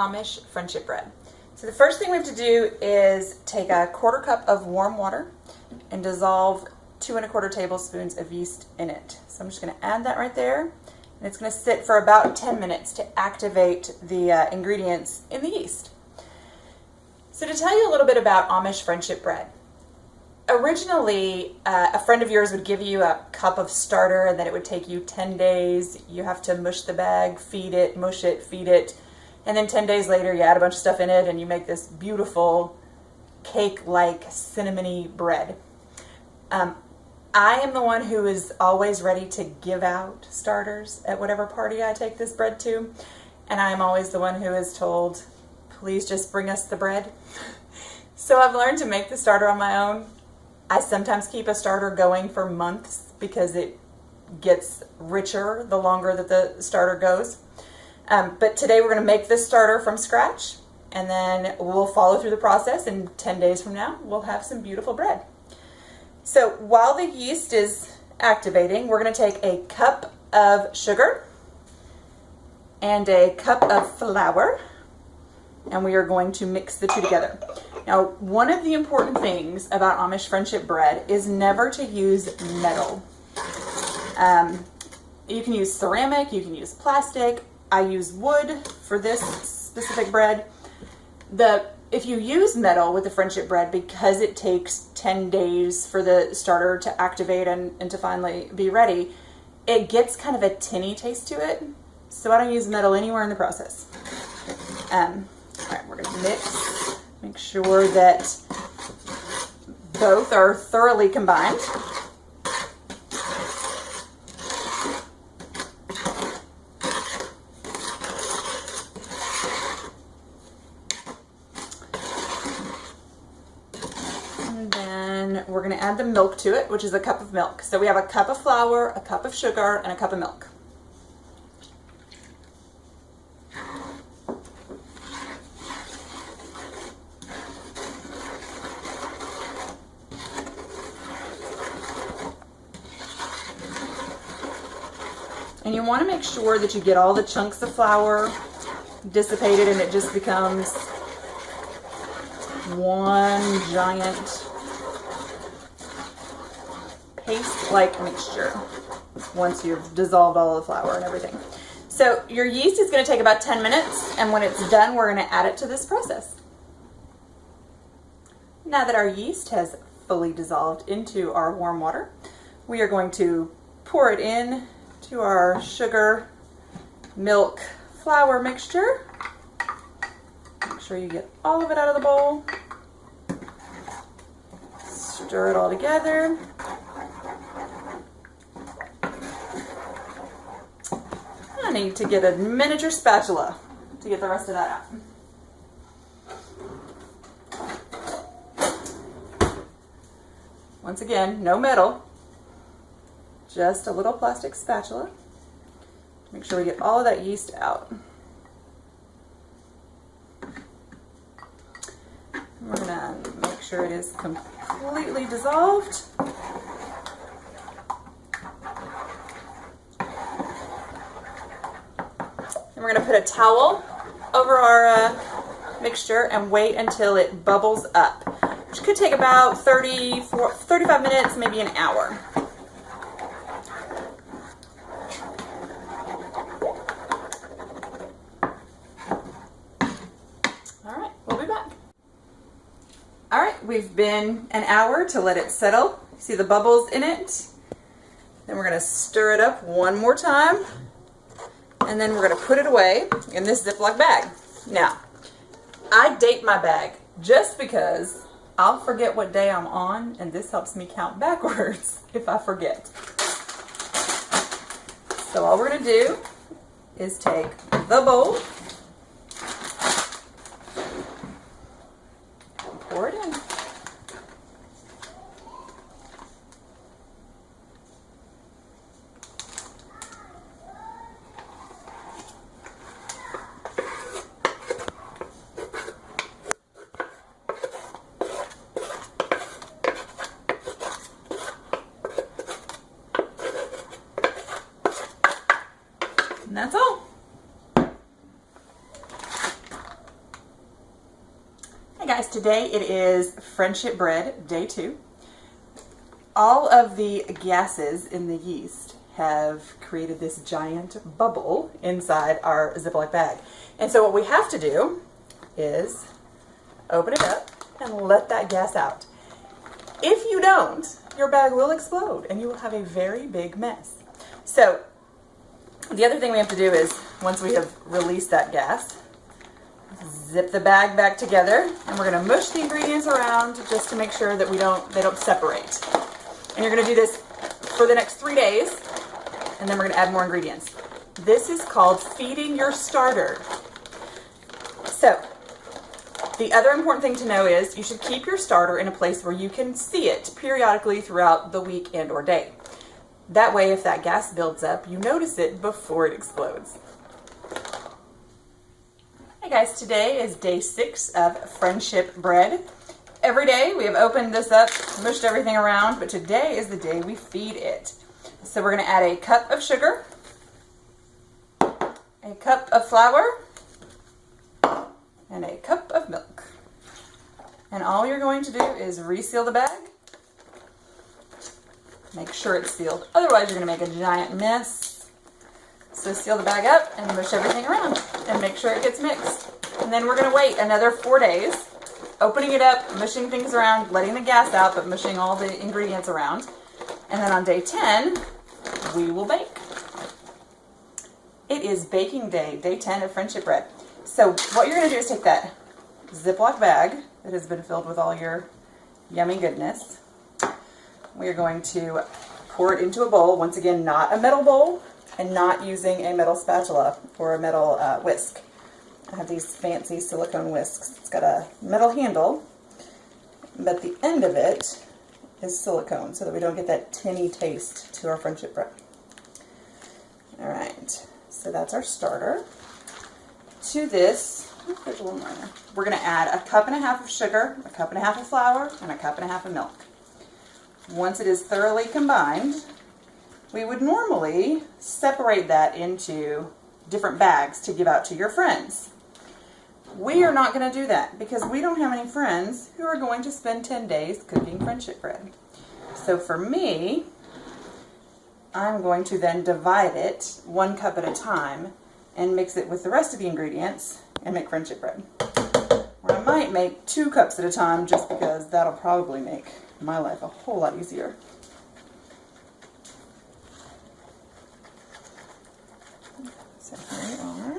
Amish friendship bread. So the first thing we have to do is take a 1/4 cup of warm water and dissolve 2 1/4 tablespoons of yeast in it. So I'm just going to add that right there, and it's going to sit for about 10 minutes to activate the ingredients in the yeast. So to tell you a little bit about Amish friendship bread. Originally, a friend of yours would give you a cup of starter and then it would take you 10 days. You have to mush the bag, feed it, mush it, feed it. And then 10 days later, you add a bunch of stuff in it and you make this beautiful cake-like cinnamony bread. I am the one who is always ready to give out starters at whatever party I take this bread to. And I'm always the one who is told, please just bring us the bread. So I've learned to make the starter on my own. I sometimes keep a starter going for months because it gets richer the longer that the starter goes. But today we're going to make this starter from scratch, and then we'll follow through the process, and 10 days from now we'll have some beautiful bread. So while the yeast is activating, we're going to take a cup of sugar and a cup of flour, and we are going to mix the two together. Now, one of the important things about Amish friendship bread is never to use metal. You can use ceramic, you can use plastic. I use wood for this specific bread. If you use metal with the friendship bread, because it takes 10 days for the starter to activate and to finally be ready, it gets kind of a tinny taste to it. So I don't use metal anywhere in the process. All right, we're going to mix. Make sure that both are thoroughly combined. And then we're going to add the milk to it, which is a cup of milk. So we have a cup of flour, a cup of sugar, and a cup of milk. And you want to make sure that you get all the chunks of flour dissipated and it just becomes one giant paste-like mixture once you've dissolved all of the flour and everything. So your yeast is going to take about 10 minutes, and when it's done, we're going to add it to this process. Now that our yeast has fully dissolved into our warm water, we are going to pour it in to our sugar, milk, flour mixture. Make sure you get all of it out of the bowl. Stir it all together. I need to get a miniature spatula to get the rest of that out. Once again, no metal. Just a little plastic spatula. Make sure we get all of that yeast out. We're gonna make sure it is completely dissolved. And we're gonna put a towel over our mixture and wait until it bubbles up, which could take about 35 minutes, maybe an hour. All right, we've been an hour to let it settle. See the bubbles in it? Then we're gonna stir it up one more time, and then we're gonna put it away in this Ziploc bag. Now, I date my bag just because I'll forget what day I'm on, and this helps me count backwards if I forget. So all we're gonna do is take the bowl, pour it in. And that's all. guys, today it is friendship bread, day 2. All of the gases in the yeast have created this giant bubble inside our Ziploc bag. And so what we have to do is open it up and let that gas out. If you don't, your bag will explode and you will have a very big mess. So the other thing we have to do is, once we have released that gas, zip the bag back together, and we're going to mush the ingredients around just to make sure that they don't separate. And you're going to do this for the next 3 days, and then we're going to add more ingredients. This is called feeding your starter. So the other important thing to know is you should keep your starter in a place where you can see it periodically throughout the week and or day. That way, if that gas builds up, you notice it before it explodes. Hey guys, today is day 6 of friendship bread. Every day we have opened this up, mushed everything around, but today is the day we feed it. So we're going to add a cup of sugar, a cup of flour, and a cup of milk. And all you're going to do is reseal the bag. Make sure it's sealed. Otherwise, you're going to make a giant mess. So seal the bag up and mush everything around and make sure it gets mixed. And then we're going to wait another 4 days, opening it up, mushing things around, letting the gas out, but mushing all the ingredients around. And then on day 10, we will bake. It is baking day, day 10 of friendship bread. So what you're going to do is take that Ziploc bag that has been filled with all your yummy goodness. We are going to pour it into a bowl. Once again, not a metal bowl and not using a metal spatula or a metal whisk. I have these fancy silicone whisks. It's got a metal handle, but the end of it is silicone so that we don't get that tinny taste to our friendship bread. All right, so that's our starter. To this, there's a little more in there. We're going to add a cup and a half of sugar, a cup and a half of flour, and a cup and a half of milk. Once it is thoroughly combined, we would normally separate that into different bags to give out to your friends. We are not going to do that because we don't have any friends who are going to spend 10 days cooking friendship bread. So for me, I'm going to then divide it 1 cup at a time and mix it with the rest of the ingredients and make friendship bread. Or I might make 2 cups at a time just because that'll probably make my life a whole lot easier. So here we are.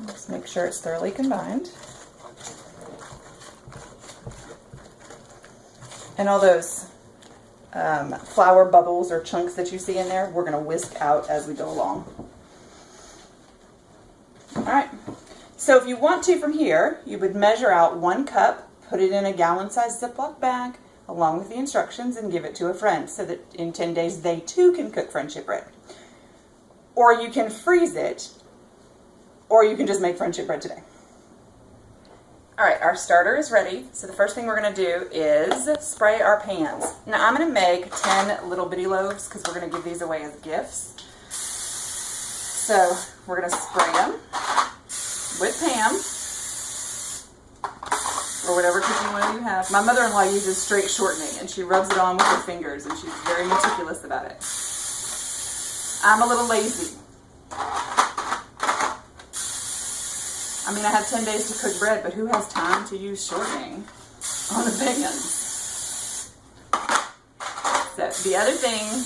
Just make sure it's thoroughly combined. And all those flour bubbles or chunks that you see in there, we're going to whisk out as we go along. Alright, so if you want to from here, you would measure out 1 cup, put it in a gallon-sized Ziploc bag, along with the instructions, and give it to a friend so that in 10 days they too can cook friendship bread. Or you can freeze it, or you can just make friendship bread today. Alright, our starter is ready, so the first thing we're going to do is spray our pans. Now I'm going to make 10 little bitty loaves because we're going to give these away as gifts. So we're going to spray them with Pam, or whatever cooking oil you have. My mother-in-law uses straight shortening, and she rubs it on with her fingers, and she's very meticulous about it. I'm a little lazy. I mean, I have 10 days to cook bread, but who has time to use shortening on the pans? So the other thing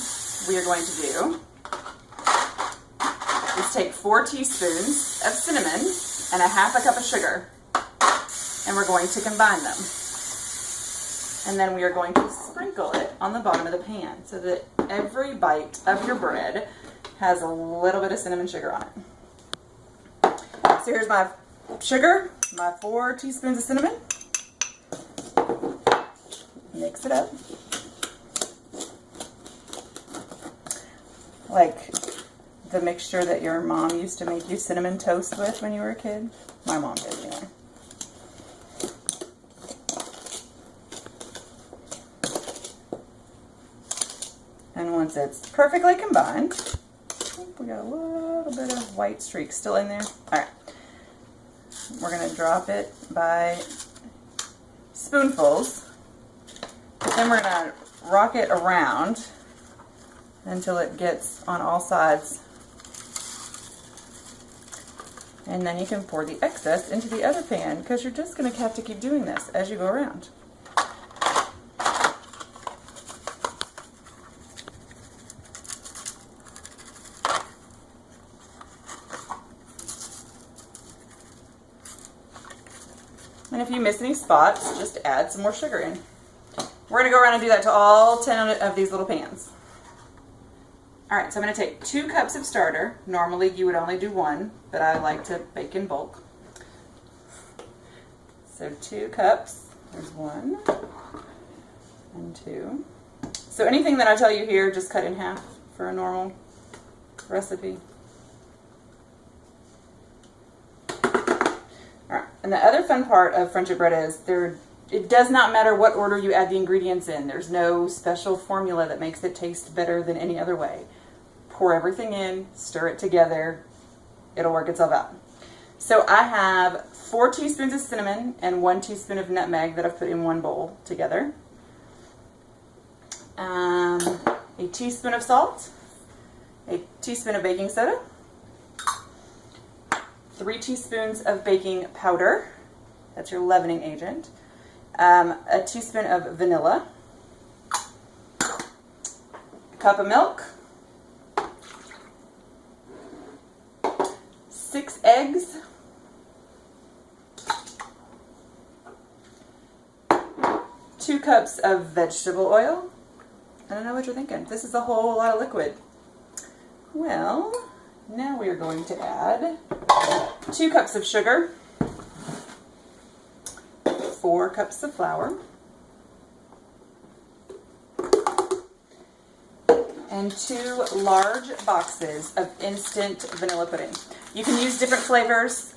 we are going to do is take 4 teaspoons of cinnamon and a half a cup of sugar, and we're going to combine them. And then we are going to sprinkle it on the bottom of the pan so that every bite of your bread has a little bit of cinnamon sugar on it. So here's my sugar, my 4 teaspoons of cinnamon. Mix it up. Like the mixture that your mom used to make you cinnamon toast with when you were a kid. My mom did, anyway. And once it's perfectly combined, we got a little bit of white streak still in there. All right, we're gonna drop it by spoonfuls, but then we're gonna rock it around until it gets on all sides. And then you can pour the excess into the other pan, because you're just gonna have to keep doing this as you go around. And if you miss any spots, just add some more sugar in. We're going to go around and do that to all 10 of these little pans. Alright, so I'm going to take 2 cups of starter. Normally you would only do 1, but I like to bake in bulk. So 2 cups. There's 1 and 2. So anything that I tell you here, just cut in half for a normal recipe. Alright, and the other fun part of friendship bread is it does not matter what order you add the ingredients in. There's no special formula that makes it taste better than any other way. Pour everything in, stir it together, it'll work itself out. So I have 4 teaspoons of cinnamon and 1 teaspoon of nutmeg that I've put in one bowl together. A teaspoon of salt, a teaspoon of baking soda, 3 teaspoons of baking powder, that's your leavening agent, a teaspoon of vanilla, a cup of milk, 6 eggs, 2 cups of vegetable oil. I don't know what you're thinking. This is a whole lot of liquid. Well, now we are going to add 2 cups of sugar, 4 cups of flour, and 2 large boxes of instant vanilla pudding. You can use different flavors.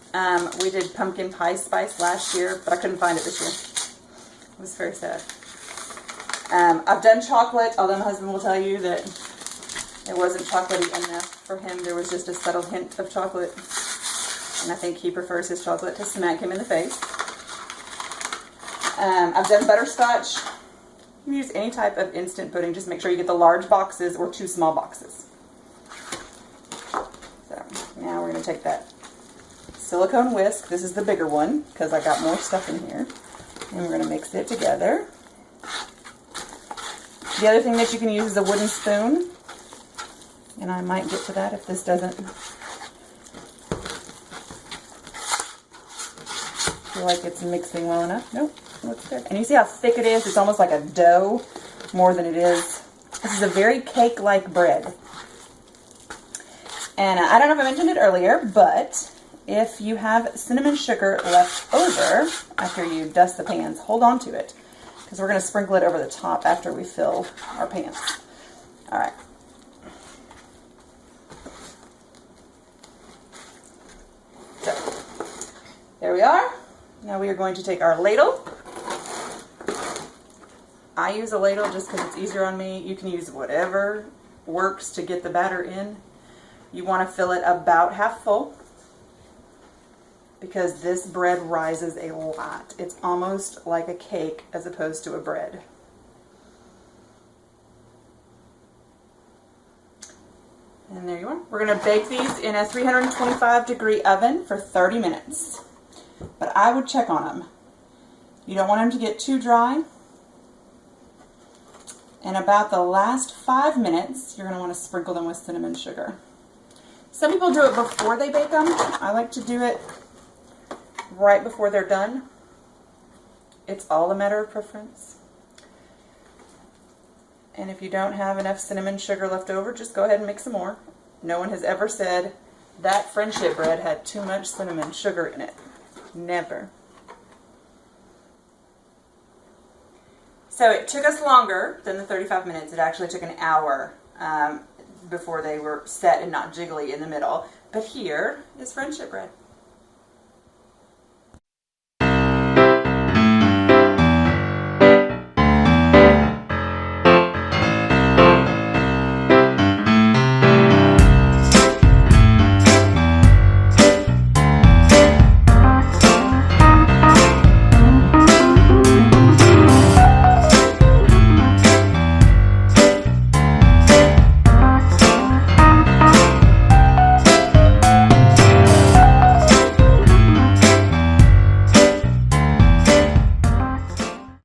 We did pumpkin pie spice last year, but I couldn't find it this year. It was very sad. I've done chocolate, although my husband will tell you that it wasn't chocolatey enough for him. There was just a subtle hint of chocolate. And I think he prefers his chocolate to smack him in the face. I've done butterscotch. You can use any type of instant pudding. Just make sure you get the large boxes or 2 small boxes. So now we're going to take that silicone whisk. This is the bigger one because I got more stuff in here. And we're going to mix it together. The other thing that you can use is a wooden spoon. And I might get to that if this doesn't feel like it's mixing well enough. Nope, looks good. And you see how thick it is? It's almost like a dough more than it is. This is a very cake-like bread. And I don't know if I mentioned it earlier, but if you have cinnamon sugar left over after you dust the pans, hold on to it, because we're going to sprinkle it over the top after we fill our pans. All right. So, there we are. Now we are going to take our ladle. I use a ladle just because it's easier on me. You can use whatever works to get the batter in. You want to fill it about half full, because this bread rises a lot. It's almost like a cake as opposed to a bread. And there you are. We're going to bake these in a 325-degree oven for 30 minutes. But I would check on them. You don't want them to get too dry. And about the last 5 minutes, you're going to want to sprinkle them with cinnamon sugar. Some people do it before they bake them. I like to do it right before they're done. It's all a matter of preference. And if you don't have enough cinnamon sugar left over, just go ahead and mix some more. No one has ever said that friendship bread had too much cinnamon sugar in it. Never. So it took us longer than the 35 minutes. It actually took an hour before they were set and not jiggly in the middle. But here is friendship bread.